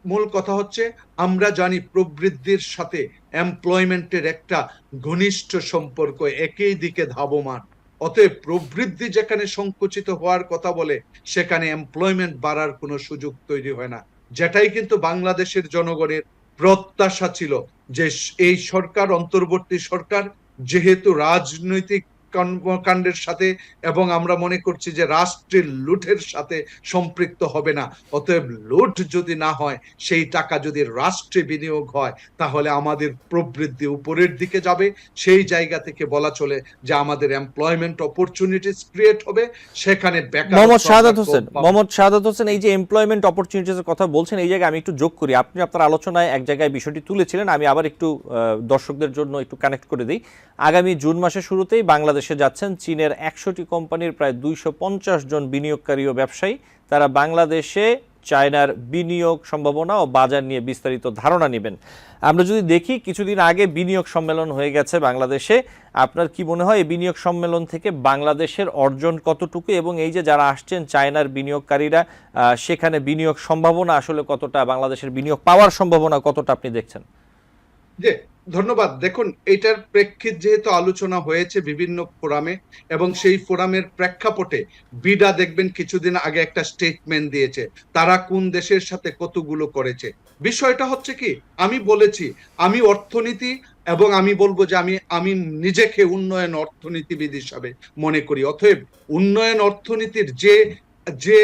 মূল কথা হচ্ছে, আমরা জানি প্রবৃদ্ধির সাথে এমপ্লয়মেন্টের একটা ঘনিষ্ঠ সম্পর্ক, একই দিকে ধাবমান। অতএব প্রবৃদ্ধি যেখানে সংকুচিত হওয়ার কথা বলে সেখানে এমপ্লয়মেন্ট বাড়ার কোনো সুযোগ তৈরি হয় না, যেটাই কিন্তু বাংলাদেশের জনগণের প্রত্যাশা ছিল। যে এই সরকার, অন্তর্বর্তী সরকার, যেহেতু রাজনৈতিক কর্মকাণ্ডের সাথে এবং আমরা মনে করছি যে রাষ্ট্রের লুটের সাথে সম্পৃক্ত হবে না, অতএব লুট যদি না হয়, সেই টাকা যদি রাষ্ট্রে বিনিয়োগ হয়, তাহলে আমাদের প্রবৃদ্ধি উপরের দিকে যাবে। সেই জায়গা থেকে বলা চলে যে আমাদের এমপ্লয়মেন্ট অপরচুনিটিস ক্রিয়েট হবে, সেখানে মোহাম্মদ শাহাদাত হোসেন, এই যে এমপ্লয়মেন্ট অপরচুনিটিসের কথা বলছেন, এই জায়গায় আমি একটু যোগ করি। আপনি আপনার আলোচনায় এক জায়গায় বিষয়টি তুলেছিলেন, আমি আবার একটু দর্শকদের জন্য একটু কানেক্ট করে দিই। আগামী জুন মাসের শুরুতেই বাংলাদেশে যাচ্ছেন চীনের 100টি কোম্পানির প্রায় 250 জন বিনিয়োগকারী ও ব্যবসায়ী। তারা বাংলাদেশে চায়নার বিনিয়োগ সম্ভাবনা ও বাজার নিয়ে বিস্তারিত ধারণা নেবেন। আমরা যদি দেখি, কিছুদিন আগে বিনিয়োগ সম্মেলন হয়ে গেছে বাংলাদেশে। আপনার কি মনে হয় এই বিনিয়োগ সম্মেলন থেকে বাংলাদেশের অর্জন কতটুকু, এবং এই যে যারা আসছেন চায়নার বিনিয়োগকারীরা, সেখানে বিনিয়োগ সম্ভাবনা আসলে কতটা, বাংলাদেশের বিনিয়োগ পাওয়ার সম্ভাবনা কতটা আপনি দেখছেন? যে ধন্যবাদ। দেখুন, এটার প্রেক্ষিত যেহেতু আলোচনা হয়েছে বিভিন্ন ফোরামে, এবং সেই ফোরামের প্রেক্ষাপটে বিডা দেখবেন কিছুদিন আগে একটা স্টেটমেন্ট দিয়েছে তারা কোন দেশের সাথে কতগুলো করেছে। বিষয়টা হচ্ছে কি, আমি বলেছি আমি অর্থনীতি, এবং আমি বলবো যে আমি নিজেকে উন্নয়ন অর্থনীতিবিদ হিসাবে মনে করি। অতএব উন্নয়ন অর্থনীতির যে যে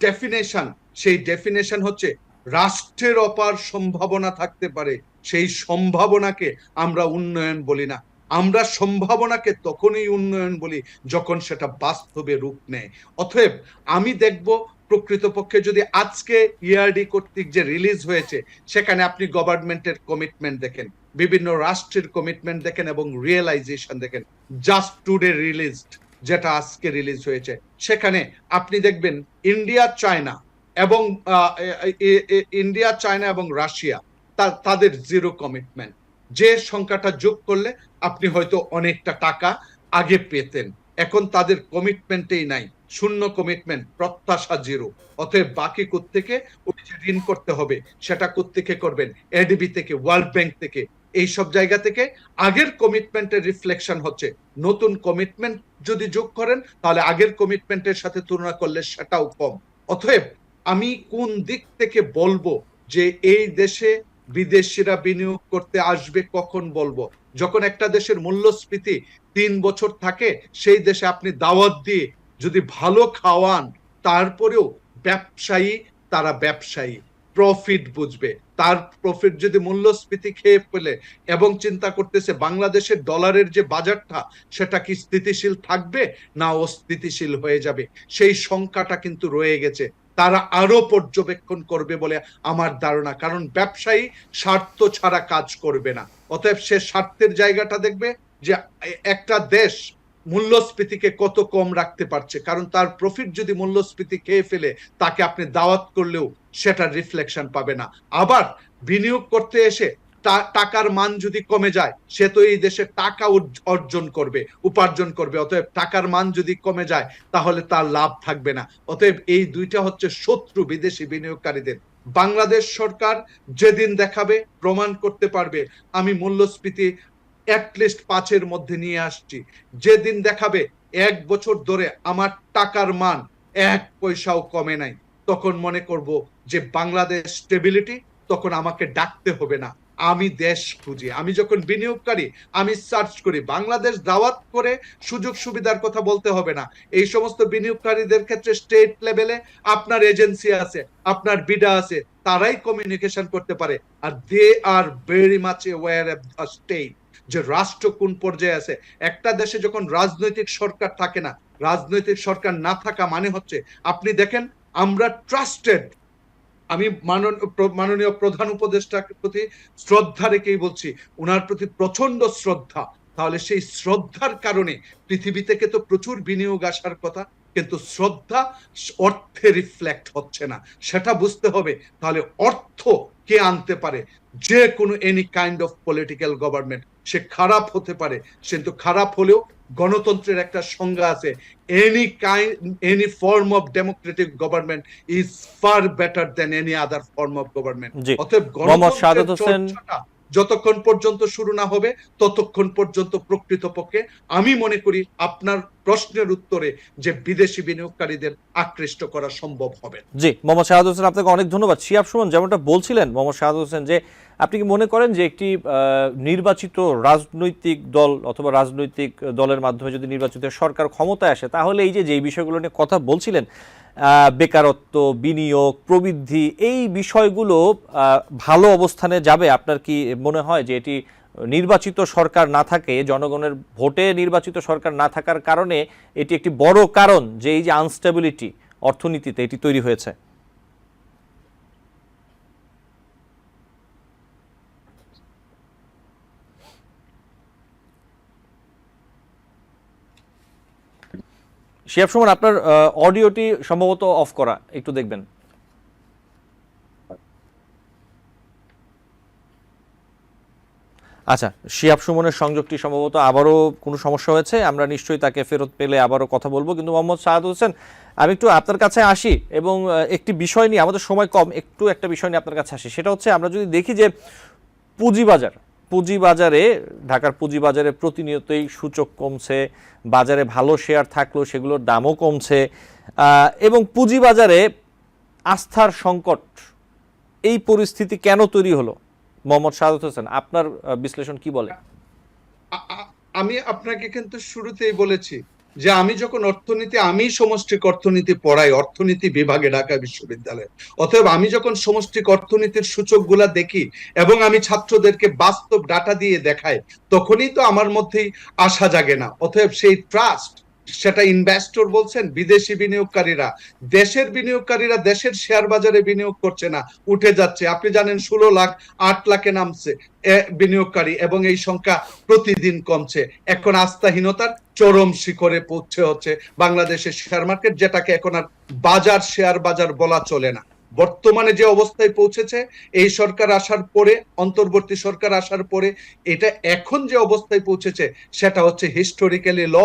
ডেফিনেশন, সেই ডেফিনেশন হচ্ছে রাষ্ট্রের অপার সম্ভাবনা থাকতে পারে, সেই সম্ভাবনাকে আমরা উন্নয়ন বলি না। আমরা সম্ভাবনাকে তখনই উন্নয়ন বলি যখন সেটা বাস্তবে রূপ নেয়। অতএব আমি দেখব প্রকৃতপক্ষে যদি আজকে ইআরডি কর্তৃক যে রিলিজ হয়েছে, সেখানে আপনি গভর্নমেন্টের কমিটমেন্ট দেখেন, বিভিন্ন রাষ্ট্রের কমিটমেন্ট দেখেন এবং রিয়েলাইজেশন দেখেন। জাস্ট টুডে রিলিজড, যেটা আজকে রিলিজ হয়েছে, সেখানে আপনি দেখবেন ইন্ডিয়া চায়না এবং রাশিয়া, তাদের জিরো কমিটমেন্ট। যে সংখ্যাটা যোগ করলে আপনি হয়তো অনেকটা টাকা আগে পেতেন, এখন তাদের কমিটমেন্টেই নাই, শূন্য কমিটমেন্ট, প্রত্যাশা জিরো। অতএব বাকি কোত্থেকে ওই যে ঋণ করতে হবে, সেটা কোত্থেকে করবেন? এডিবি থেকে, ওয়ার্ল্ড ব্যাংক থেকে, এই সব জায়গা থেকে। আগের কমিটমেন্টের রিফ্লেকশন হচ্ছে, নতুন কমিটমেন্ট যদি যোগ করেন তাহলে আগের কমিটমেন্টের সাথে তুলনা করলে সেটাও কম। অতএব আমি কোন দিক থেকে বলবো যে এই দেশে বিদেশিরা বিনিয়োগ করতে আসবে, কখন বলবো? যখন একটা দেশের মূল্যস্ফীতি 3 বছর থাকে, সেই দেশে আপনি দাওয়াত দিয়ে যদি ভালো খাওয়ান, তারপরেও তারা ব্যবসায়ী প্রফিট বুঝবে। তার প্রফিট যদি মূল্যস্ফীতি খেয়ে ফেলে এবং চিন্তা করতেছে বাংলাদেশের ডলারের যে বাজারটা, সেটা কি স্থিতিশীল থাকবে না অস্থিতিশীল হয়ে যাবে, সেই সংখ্যাটা কিন্তু রয়ে গেছে। তারা আরো পর্যবেক্ষণ করবে বলে আমার ধারণা, কারণ ব্যবসায়ী স্বার্থ ছাড়া কাজ করবে না। অতএব সে স্বার্থের জায়গাটা দেখবে যে একটা দেশ মূল্যস্ফীতিকে কত কম রাখতে পারছে, কারণ তার প্রফিট যদি মূল্যস্ফীতি খেয়ে ফেলে, তাকে আপনি দাওয়াত করলেও সেটার রিফ্লেকশন পাবে না। আবার বিনিয়োগ করতে এসে টাকার মান যদি কমে যায়, সে তো এই দেশে টাকা উপার্জন করবে। অতএব টাকার মান যদি কমে যায়, তাহলে তার লাভ থাকবে না। অতএব এই দুইটা হচ্ছে শত্রু বিদেশি বিনিয়োগকারীদের। বাংলাদেশ সরকার যেদিন দেখাবে, প্রমাণ করতে পারবে আমি মূল্যস্ফীতি অ্যাটলিস্ট 5-এর মধ্যে নিয়ে আসছি, যেদিন দেখাবে 1 বছর ধরে আমার টাকার মান 1 পয়সাও কমে নাই, তখন মনে করব যে বাংলাদেশ স্টেবিলিটি, তখন আমাকে ডাকতে হবে না। আমি দেশ খুঁজি, আমি যখন বিনিয়োগকারী আমি সার্চ করি, বাংলাদেশ দাওয়াত করে সুযোগ সুবিধার কথা বলতে হবে না। এই সমস্ত বিনিয়োগকারীদের ক্ষেত্রে স্টেট লেভেলে আপনার এজেন্সি আছে, আপনার বিডা আছে, তারাই কমিউনিকেশন করতে পারে। আর they are very much aware of the state, যে রাষ্ট্র কোন পর্যায়ে আছে। একটা দেশে যখন রাজনৈতিক সরকার থাকে না, রাজনৈতিক সরকার না থাকা মানে হচ্ছে, আপনি দেখেন আমরা ট্রাস্টেড, আমি মাননীয় প্রধান উপদেষ্টার প্রতি শ্রদ্ধা রেখেই বলছি, উনার প্রতি প্রচন্ড শ্রদ্ধা। তাহলে সেই শ্রদ্ধার কারণে পৃথিবী থেকে তো প্রচুর বিনিয়োগ আসার কথা, কিন্তু শ্রদ্ধা অর্থে রিফ্লেক্ট হচ্ছে না, সেটা বুঝতে হবে। তাহলে অর্থ কে আনতে পারে? যে কোনো any kind of political government, সে খারাপ হতে পারে, কিন্তু খারাপ হলেও গণতন্ত্রের একটা সংজ্ঞা আছে, any form of Democratic government is far better than any other form of government. অতএব গণতন্ত্রের চর্চাটা যতক্ষণ পর্যন্ত শুরু না হবে, ততক্ষণ পর্যন্ত প্রকৃতপক্ষে আমি মনে করি আপনার প্রশ্নের উত্তরে যে বিদেশি বিনিয়োগকারীদের আকৃষ্ট করা সম্ভব হবে। জি, মোহাম্মদ শাহাদ হোসেন, আপনাকে অনেক ধন্যবাদ। শিহাব সুমন যেমনটা বলছিলেন মোহাম্মদ শাহাদ হোসেন, যে আপনি কি মনে করেন যে একটি নির্বাচিত রাজনৈতিক দল অথবা রাজনৈতিক দলের মাধ্যমে যদি নির্বাচিত সরকার ক্ষমতায় আসে, তাহলে এই যে বিষয়গুলো নিয়ে কথা বলছিলেন, বেকারত্ব, বিনিয়োগ, প্রবৃদ্ধি, এই বিষয়গুলো ভালো অবস্থানে যাবে? আপনার কি মনে হয় যে এটি নির্বাচিত সরকার না থাকে, জনগণের ভোটে নির্বাচিত সরকার না থাকার কারণে এটি একটি বড় কারণ যে এই যে আনস্টেবিলিটি অর্থনীতিতে এটি তৈরি হয়েছে? শিহাব সুমন, আপনার অডিওটি সম্ভবত অফ করা, একটু দেখবেন। আচ্ছা, শিহাব সুমনের সংযোগটি সম্ভবত আবারও কোনো সমস্যা হয়েছে, আমরা নিশ্চয়ই তাকে ফেরত পেলে আবারও কথা বলবো। কিন্তু মোহাম্মদ শাহাদ হোসেন, আমি একটু আপনার কাছে আসি এবং একটি বিষয় নিয়ে, আমাদের সময় কম, একটু একটা বিষয় নিয়ে আপনার কাছে আসি। সেটা হচ্ছে, আমরা যদি দেখি যে পুঁজিবাজারে ঢাকার পুঁজিবাজারে প্রতিনিয়তই সূচক কমছে, বাজারে ভালো শেয়ার থাকলেও সেগুলোর দামও কমছে, এবং পুঁজিবাজারে আস্থার সংকট, এই পরিস্থিতি কেন তৈরি হলো? মোহাম্মদ শাহাদ হোসেন, আপনার বিশ্লেষণ কি বলে? আমি আপনাকে কিন্তু শুরুতেই বলেছি যে আমি যখন আমি সমষ্টিক অর্থনীতি পড়াই অর্থনীতি বিভাগে ঢাকা বিশ্ববিদ্যালয়ে। অতএব আমি যখন সমষ্টিক অর্থনীতির সূচকগুলা দেখি এবং আমি ছাত্রদেরকে বাস্তব ডাটা দিয়ে দেখাই, তখনই তো আমার মধ্যেই আশা জাগে না। অতএব সেই ট্রাস্ট, সেটা ইনভেস্টর বলছেন, বিদেশি বিনিয়োগকারীরা, দেশের বিনিয়োগকারীরা দেশের শেয়ার বাজারে বিনিয়োগ করছে না, উঠে যাচ্ছে। আপনি জানেন 16 লাখ 8 লাখে নামছে বিনিয়োগকারী, এবং এই সংখ্যা প্রতিদিন কমছে। এখন আস্থাহীনতার চরম শিখরে পৌঁছে হচ্ছে বাংলাদেশের শেয়ার মার্কেট, যেটাকে এখন আর বাজার, শেয়ার বাজার বলা চলে না। বর্তমানে যে অবস্থায় পৌঁছেছে, এই সরকার আসার পরে, অন্তর্বর্তী সরকার আসার পরে, এটা এখন যে অবস্থায় পৌঁছেছে সেটা হচ্ছে হিস্টোরিক্যালি ল,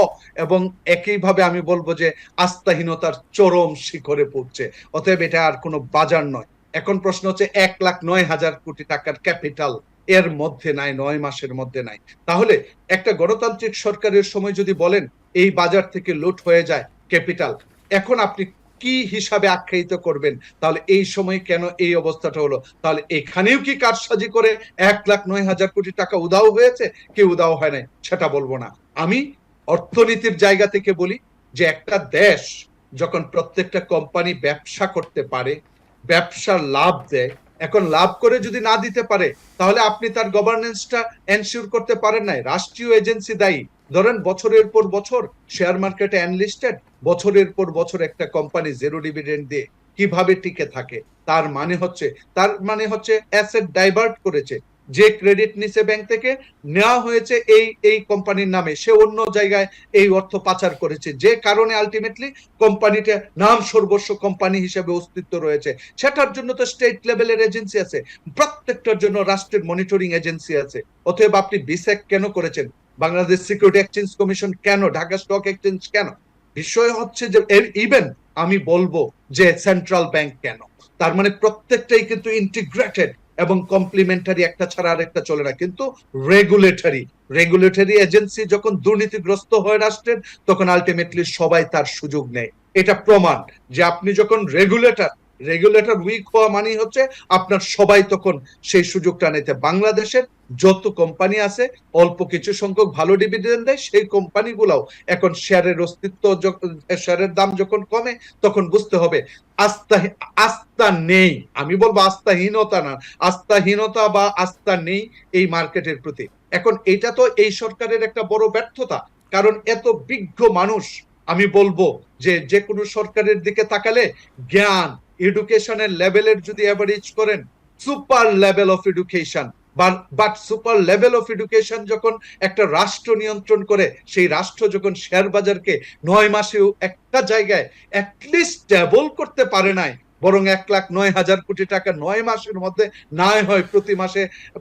এবং একইভাবে আমি বলবো যে আস্থাহীনতার চরম শিখরে পৌঁছে। অতএব এটা আর কোনো বাজার নয়। এখন প্রশ্ন হচ্ছে 1,09,000 কোটি টাকার ক্যাপিটাল এর মধ্যে নাই, 9 মাসের মধ্যে নাই। তাহলে একটা গণতান্ত্রিক সরকারের সময় যদি বলেন এই বাজার থেকে লুট হয়ে যায় ক্যাপিটাল, এখন আপনি কি হিসাবে আখ্যায়িত করবেন? তাহলে এই সময় কেন এই অবস্থাটা হলো? তাহলে এখানেও কি কারসাজি করে 1,09,000 কোটি টাকা উধাও হয়েছে, কি উধাও হয় নাই সেটা বলবো না। আমি অর্থনীতির জায়গা থেকে বলি যে একটা দেশ যখন প্রত্যেকটা কোম্পানি ব্যবসা করতে পারে, ব্যবসার লাভ দেয়, এখন লাভ করে যদি না দিতে পারে, তাহলে আপনি তার গভর্নেন্সটা এনশিওর করতে পারেন নাই, রাষ্ট্রীয় এজেন্সি দায়ী। ধরেন বছরের পর বছর শেয়ার মার্কেটে অ্যানলিস্টেড, বছরের পর বছর একটা কোম্পানি জিরো ডিভিডেন্ড দিয়ে কিভাবে টিকে থাকে? তার মানে হচ্ছে অ্যাসেট ডাইভার্ট করেছে, যে ক্রেডিট নিচে ব্যাংক থেকে নেওয়া হয়েছে এই কোম্পানির নামে, সে অন্য জায়গায় এই অর্থ পাচার করেছে, যে কারণে আলটিমেটলি কোম্পানিটা নাম সর্বস্ব কোম্পানি হিসেবে অস্তিত্ব রয়েছে। সেটার জন্য তো স্টেট লেভেলের এজেন্সি আছে, প্রত্যেকটার জন্য রাষ্ট্রের মনিটরিং এজেন্সি আছে। অতএব আপনি বিসেক কেন করেছেন? বাংলাদেশ সিকিউরিটি এক্সচেঞ্জ কমিশন কেন? ঢাকা স্টক এক্সচেঞ্জ কেন? বিষয় হচ্ছে যে ইভেন আমি বলবো যে সেন্ট্রাল ব্যাংক কেন, তার মানে প্রত্যেকটাই কিন্তু ইন্টিগ্রেটেড এবং কমপ্লিমেন্টারি, একটা ছাড়া আরেকটা চলে না। কিন্তু রেগুলেটরি এজেন্সি যখন দুর্নীতিগ্রস্ত হয় রাষ্ট্রের, তখন আলটিমেটলি সবাই তার সুযোগ নেয়। এটা প্রমাণ যে আপনি যখন রেগুলেটর উইক হওয়া মানে হচ্ছে আপনার সবাই তখন সেই সুযোগটা নিতে। বাংলাদেশের যত কোম্পানি আছে অল্প কিছু সংখ্যক ভালো ডিভিডেন্ড দেয়, সেই কোম্পানিগুলাও এখন শেয়ারের অস্তিত্ব, শেয়ারের দাম যখন কমে তখন বুঝতে হবে আস্থা নেই। আমি বলবো আস্থাহীনতা না, আস্থাহীনতা বা আস্থা নেই এই মার্কেটের প্রতি। এখন এটা তো এই সরকারের একটা বড় ব্যর্থতা, কারণ এত বিজ্ঞ মানুষ, আমি বলবো যে কোনো সরকারের দিকে তাকালে জ্ঞান এডুকেশনের লেভেলের যদি অ্যাভারেজ করেন, super level of education, but super level of education যখন একটা রাষ্ট্র নিয়ন্ত্রণ করে, সেই রাষ্ট্র যখন শেয়ার বাজারকে 9 মাসেও একটা জায়গায় অ্যাটলিস্ট স্টেবল করতে পারে নাই, বরং 1,09,000 কোটি টাকা 9 মাসের মধ্যে না হয়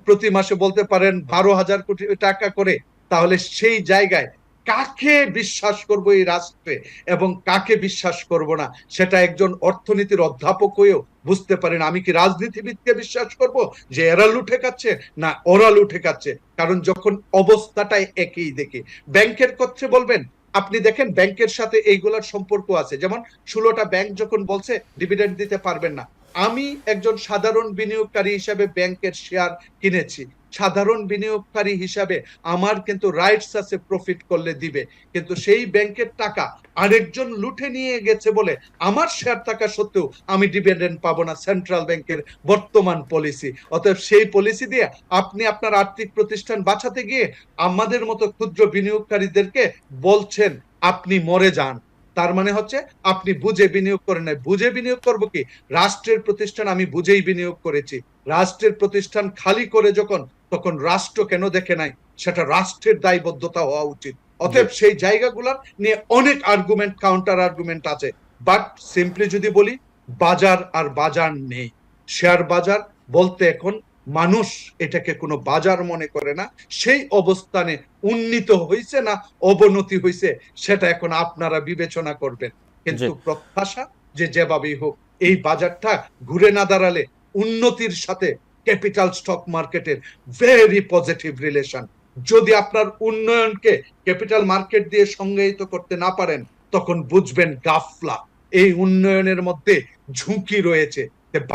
প্রতি মাসে বলতে পারেন 12,000 কোটি টাকা করে, তাহলে সেই জায়গায় কাকে বিশ্বাস করব এই রাষ্ট্রে এবং কাকে বিশ্বাস করব না, সেটা একজন অর্থনীতির অধ্যাপক হয়েও বুঝতে পারেন। আমি কি রাজনীতিবিদকে বিশ্বাস করব যে এরা লুটে খাচ্ছে না ওরা লুটে খাচ্ছে? কারণ যখন অবস্থাটাই একই দেখি। ব্যাংকের কথা বলবেন, আপনি দেখেন ব্যাংকের সাথে এইগুলার সম্পর্ক আছে। যেমন 16টা ব্যাংক যখন বলছে ডিভিডেন্ড দিতে পারবেন না, আমি একজন সাধারণ বিনিয়োগকারী হিসাবে ব্যাংকের শেয়ার কিনেছি। সাধারণ বিনিয়োগকারী হিসাবে আমার কিন্তু রাইটস আছে প্রফিট করলে দিবে, কিন্তু সেই ব্যাংকের টাকা আরেকজন লুটে নিয়ে গেছে বলে আমার শেয়ার থাকা সত্ত্বেও আমি ডিভিডেন্ড পাবো না। সেন্ট্রাল ব্যাংকের বর্তমান পলিসি। অতএব সেই পলিসি দিয়ে আপনি আপনার আর্থিক প্রতিষ্ঠান বাঁচাতে গিয়ে আমাদের মতো ক্ষুদ্র বিনিয়োগকারীদেরকে বলছেন আপনি মরে যান। তার মানে হচ্ছে আপনি বুঝে বিনিয়োগ করেন নাই। বুঝে বিনিয়োগ করবো কি? রাষ্ট্রের প্রতিষ্ঠান আমি বুঝেই বিনিয়োগ করেছি। রাষ্ট্রের প্রতিষ্ঠান খালি করে যখন, তখন রাষ্ট্র কেন দেখে নাই, সেটা রাষ্ট্রের দায়বদ্ধতা হওয়া উচিত। অতএব সেই জায়গাগুলোর নিয়ে অনেক আর্গুমেন্ট, কাউন্টার আর্গুমেন্ট আছে। বাট সিম্পলি যদি বলি, বাজার আর বাজার নেই। শেয়ার বাজার বলতে এখন মানুষ এটাকে কোনো বাজার মনে করে না। সেই অবস্থানে উন্নীত হয়েছে না অবনতি হয়েছে, সেটা এখন আপনারা বিবেচনা করবেন। কিন্তু প্রত্যাশা যে যেভাবেই হোক এই বাজারটা ঘুরে না দাঁড়ালে উন্নতির সাথে ক্যাপিটাল স্টক মার্কেটের ভেরি পজিটিভ রিলেশন। যদি আপনার উন্নয়নকে ক্যাপিটাল মার্কেট দিয়ে সংজ্ঞায়িত করতে না পারেন, তখন বুঝবেন গাফলা। এই উন্নয়নের মধ্যে ঝুঁকি রয়েছে।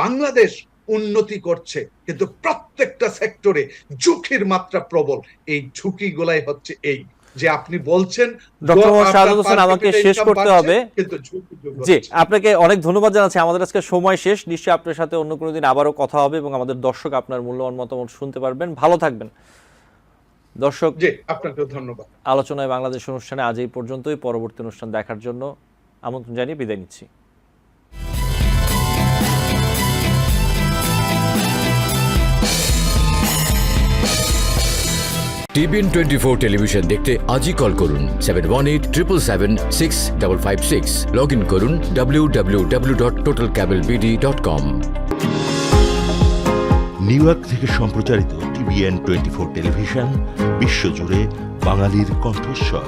বাংলাদেশ উন্নতি করছে, কিন্তু প্রত্যেকটা সেক্টরে ঝুঁকির মাত্রা প্রবল। এই ঝুঁকিগুলাই হচ্ছে এই যে আপনি বলছেন ডক্টর মোহাম্মদ শাহাদাত হোসেন, আমাকে শেষ করতে হবে। জি, আপনাকে অনেক ধন্যবাদ জানাচ্ছি। আমাদের আজকে সময় শেষ। নিশ্চয়ই আপনার সাথে অন্য কোনো দিন আবারও কথা হবে এবং আমাদের দর্শক আপনার মূল্যবান মতামত শুনতে পারবেন। ভালো থাকবেন দর্শক। জি, আপনাকে ধন্যবাদ। আলোচনায় বাংলাদেশ অনুষ্ঠানে আজ এই পর্যন্তই। পরবর্তী অনুষ্ঠান দেখার জন্য আমন্ত্রণ জানিয়ে বিদায় নিচ্ছি। টিবিএন 24 টেলিভিশন দেখতে আজই কল করুন 7187776556। লগ ইন করুন www.totalcablebd.com। নিউ ইয়র্ক থেকে সম্প্রচারিত টিবিএন 24 টেলিভিশন বিশ্বজুড়ে বাঙালির কণ্ঠস্বর।